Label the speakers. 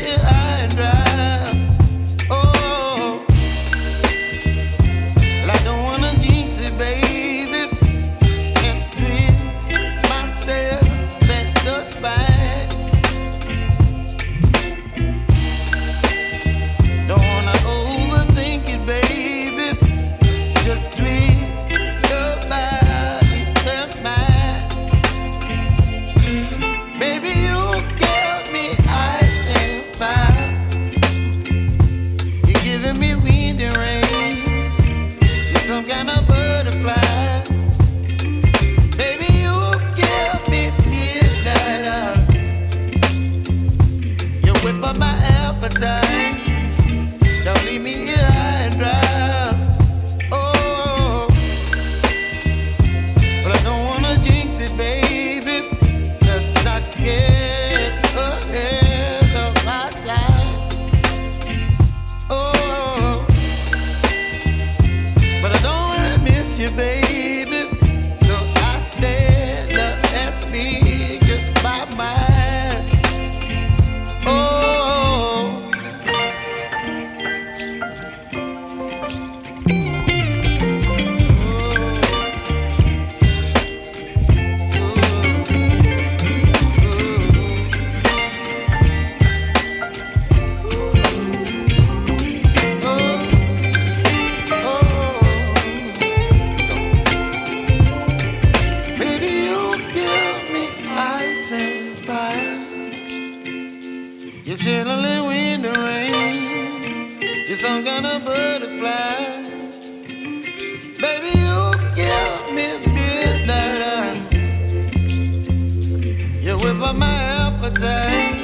Speaker 1: here high and dry. Oh, well, I don't wanna jinx it, baby, and twist myself at the spine. Don't wanna overthink it, baby. It's just twist your body and mine. Baby, you give me ice and fire. You're giving me wind and rain. You're some kind of butterfly. Baby, you give me midnight. You whip up my appetite. Don't leave me here high and dry. Oh, but I don't wanna jinx it, baby. Let's not get ahead of my time. Oh, but I don't wanna miss you, baby. So I stand up and speak just my mind. Oh. Baby, you give me ice and fire. You're chilling wind and rain. You're some kind of butterfly. Baby, you give me midnight. You whip up my appetite.